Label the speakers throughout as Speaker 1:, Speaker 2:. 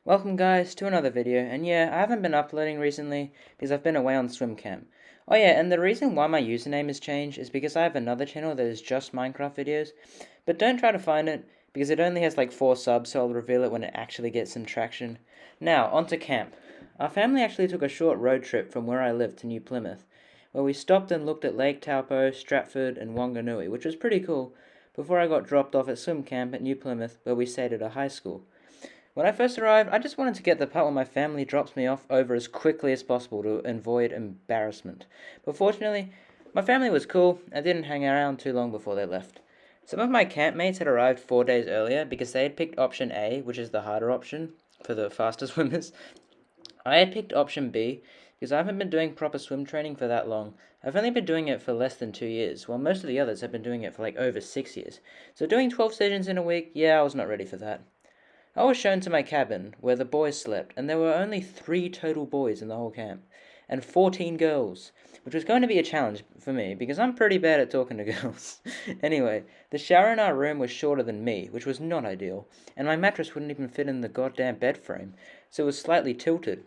Speaker 1: Welcome guys to another video, and yeah, I haven't been uploading recently because I've been away on swim camp. Oh yeah, and the reason why my username has changed is because I have another channel that is just Minecraft videos, but don't try to find it because it only has like 4 subs, so I'll reveal it when it actually gets some traction. Now, onto camp. Our family actually took a short road trip from where I live to New Plymouth, where we stopped and looked at Lake Taupo, Stratford, and Wanganui, which was pretty cool, before I got dropped off at swim camp at New Plymouth, where we stayed at a high school. When I first arrived, I just wanted to get the part where my family drops me off over as quickly as possible to avoid embarrassment. But fortunately, my family was cool and didn't hang around too long before they left. Some of my campmates had arrived 4 days earlier because they had picked option A, which is the harder option for the faster swimmers. I had picked option B because I haven't been doing proper swim training for that long. I've only been doing it for less than 2 years, while most of the others have been doing it for like over 6 years. So doing 12 sessions in a week, yeah, I was not ready for that. I was shown to my cabin, where the boys slept, and there were only 3 total boys in the whole camp, and 14 girls, which was going to be a challenge for me, because I'm pretty bad at talking to girls. Anyway, the shower in our room was shorter than me, which was not ideal, and my mattress wouldn't even fit in the goddamn bed frame, so it was slightly tilted.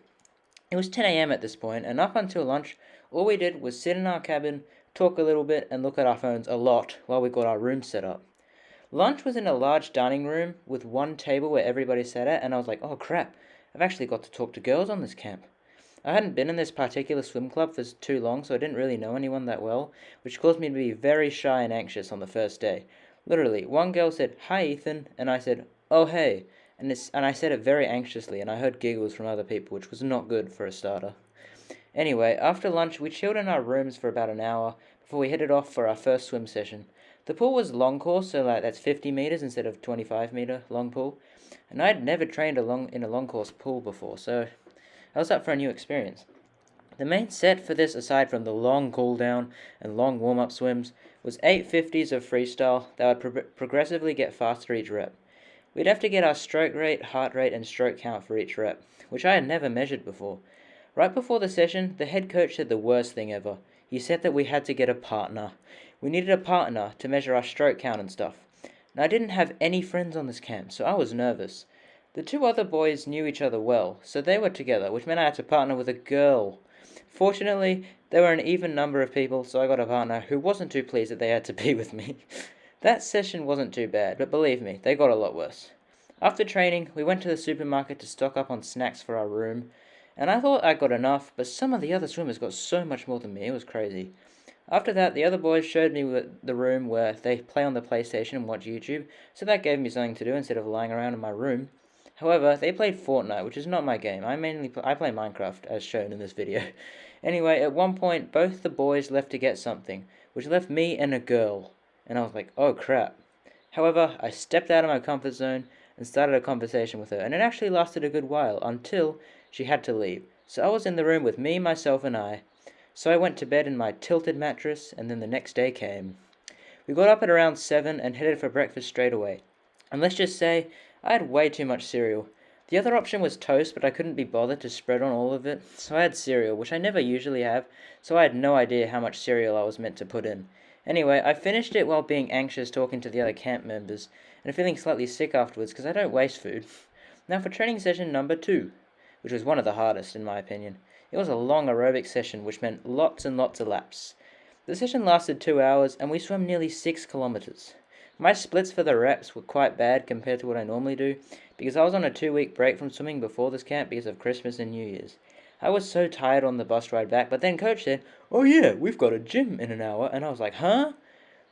Speaker 1: It was 10 a.m. at this point, and up until lunch, all we did was sit in our cabin, talk a little bit, and look at our phones a lot while we got our room set up. Lunch was in a large dining room with one table where everybody sat at, and I was like, oh crap, I've actually got to talk to girls on this camp. I hadn't been in this particular swim club for too long, so I didn't really know anyone that well, which caused me to be very shy and anxious on the first day. Literally, one girl said, "Hi, Ethan," and I said, "Oh, hey," and I said it very anxiously, and I heard giggles from other people, which was not good for a starter. Anyway, after lunch, we chilled in our rooms for about an hour before we headed off for our first swim session. The pool was long course, so like that's 50 meters instead of 25-meter long pool, and I'd never trained in a long course pool before, so I was up for a new experience. The main set for this, aside from the long cool down and long warm up swims, was 850s of freestyle that would progressively get faster each rep. We'd have to get our stroke rate, heart rate, and stroke count for each rep, which I had never measured before. Right before the session, the head coach said the worst thing ever. He said that we had to get a partner. We needed a partner to measure our stroke count and stuff. And I didn't have any friends on this camp, so I was nervous. The 2 other boys knew each other well, so they were together, which meant I had to partner with a girl. Fortunately, there were an even number of people, so I got a partner who wasn't too pleased that they had to be with me. That session wasn't too bad, but believe me, they got a lot worse. After training, we went to the supermarket to stock up on snacks for our room, and I thought I got enough, but some of the other swimmers got so much more than me, it was crazy. After that, the other boys showed me the room where they play on the PlayStation and watch YouTube, so that gave me something to do instead of lying around in my room. However, they played Fortnite, which is not my game. I play Minecraft, as shown in this video. Anyway, at one point, both the boys left to get something, which left me and a girl, and I was like, oh crap. However, I stepped out of my comfort zone and started a conversation with her, and it actually lasted a good while, until she had to leave. So I was in the room with me, myself, and I. So I went to bed in my tilted mattress, and then the next day came. We got up at around 7 and headed for breakfast straight away. And let's just say, I had way too much cereal. The other option was toast, but I couldn't be bothered to spread on all of it, so I had cereal, which I never usually have, so I had no idea how much cereal I was meant to put in. Anyway, I finished it while being anxious talking to the other camp members, and feeling slightly sick afterwards because I don't waste food. Now for training session number 2, which was one of the hardest in my opinion. It was a long aerobic session, which meant lots and lots of laps. The session lasted 2 hours, and we swam nearly 6 kilometers. My splits for the reps were quite bad compared to what I normally do, because I was on a 2-week break from swimming before this camp because of Christmas and New Year's. I was so tired on the bus ride back, but then Coach said, "Oh yeah, we've got a gym in an hour," and I was like, huh?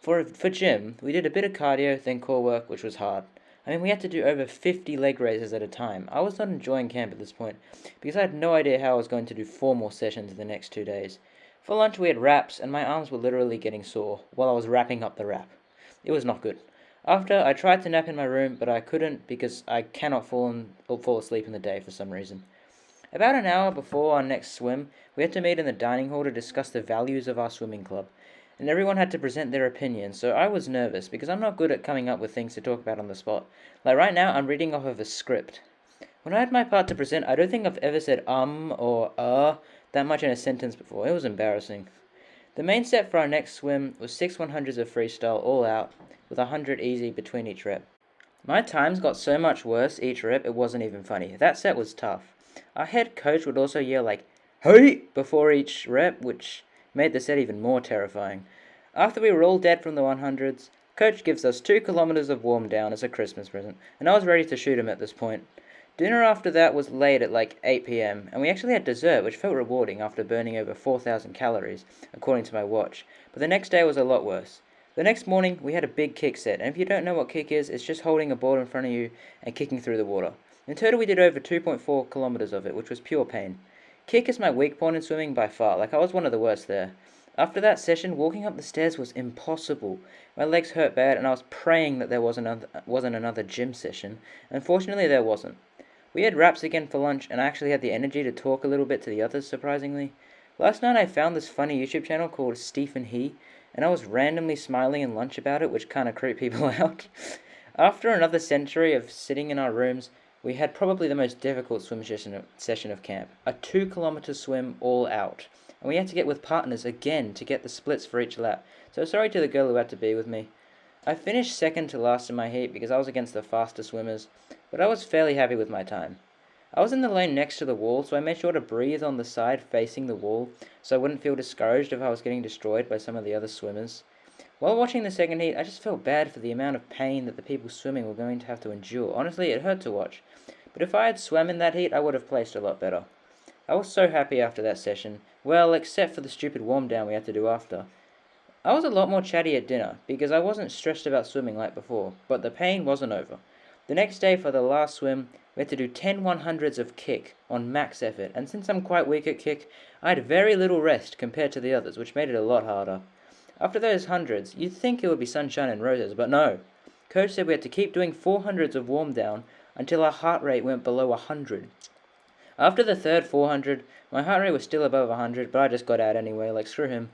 Speaker 1: For gym, we did a bit of cardio, then core work, which was hard. I mean, we had to do over 50 leg raises at a time. I was not enjoying camp at this point, because I had no idea how I was going to do 4 more sessions in the next 2 days. For lunch we had wraps, and my arms were literally getting sore while I was wrapping up the wrap. It was not good. After, I tried to nap in my room, but I couldn't because I cannot fall asleep in the day for some reason. About an hour before our next swim, we had to meet in the dining hall to discuss the values of our swimming club, and everyone had to present their opinion, so I was nervous because I'm not good at coming up with things to talk about on the spot. Like right now, I'm reading off of a script. When I had my part to present, I don't think I've ever said or that much in a sentence before. It was embarrassing. The main set for our next swim was 6 100s of freestyle all out, with 100 easy between each rep. My times got so much worse each rep it wasn't even funny. That set was tough. Our head coach would also yell like, "Hey!" before each rep, which made the set even more terrifying. After we were all dead from the 100s, coach gives us 2 kilometers of warm down as a Christmas present, and I was ready to shoot him at this point. Dinner after that was late at like 8 p.m., and we actually had dessert, which felt rewarding after burning over 4,000 calories, according to my watch, but the next day was a lot worse. The next morning, we had a big kick set, and if you don't know what kick is, it's just holding a board in front of you and kicking through the water. In total, we did over 2.4 kilometers of it, which was pure pain. Kick is my weak point in swimming by far, like I was one of the worst there. After that session, walking up the stairs was impossible. My legs hurt bad, and I was praying that there wasn't another gym session. Unfortunately, there wasn't. We had wraps again for lunch, and I actually had the energy to talk a little bit to the others, surprisingly. Last night I found this funny YouTube channel called Stephen He, and I was randomly smiling in lunch about it, which kind of creeped people out. After another century of sitting in our rooms, we had probably the most difficult swim session of camp. A 2 kilometer swim all out. And we had to get with partners again to get the splits for each lap. So sorry to the girl who had to be with me. I finished second to last in my heat because I was against the faster swimmers, but I was fairly happy with my time. I was in the lane next to the wall, so I made sure to breathe on the side facing the wall so I wouldn't feel discouraged if I was getting destroyed by some of the other swimmers. While watching the second heat, I just felt bad for the amount of pain that the people swimming were going to have to endure. Honestly, it hurt to watch. But if I had swam in that heat, I would have placed a lot better. I was so happy after that session. Well, except for the stupid warm down we had to do after. I was a lot more chatty at dinner because I wasn't stressed about swimming like before, but the pain wasn't over. The next day for the last swim, we had to do 10 100s of kick on max effort, and since I'm quite weak at kick, I had very little rest compared to the others, which made it a lot harder. After those hundreds, you'd think it would be sunshine and roses, but no. Coach said we had to keep doing 400s of warm down until our heart rate went below 100. After the third 400, my heart rate was still above 100, but I just got out anyway, like screw him.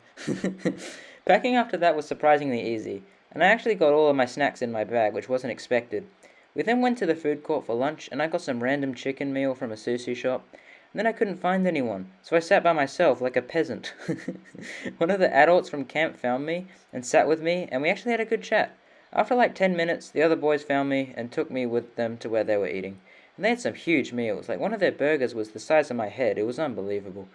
Speaker 1: Packing after that was surprisingly easy, and I actually got all of my snacks in my bag, which wasn't expected. We then went to the food court for lunch, and I got some random chicken meal from a sushi shop. And then I couldn't find anyone, so I sat by myself like a peasant. One of the adults from camp found me and sat with me, and we actually had a good chat. After like 10 minutes, the other boys found me and took me with them to where they were eating. And they had some huge meals, like one of their burgers was the size of my head. It was unbelievable.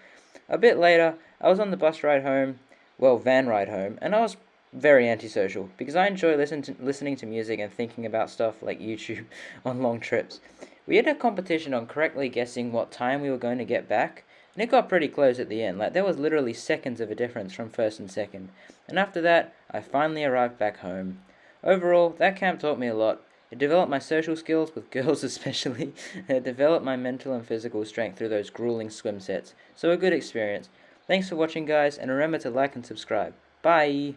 Speaker 1: A bit later, I was on the bus ride home, van ride home, and I was very antisocial because I enjoy listening to music and thinking about stuff like YouTube on long trips. We had a competition on correctly guessing what time we were going to get back, and it got pretty close at the end. Like there was literally seconds of a difference from first and second. And after that, I finally arrived back home. Overall, that camp taught me a lot. It developed my social skills, with girls especially, and it developed my mental and physical strength through those grueling swim sets. So a good experience. Thanks for watching, guys, and remember to like and subscribe. Bye!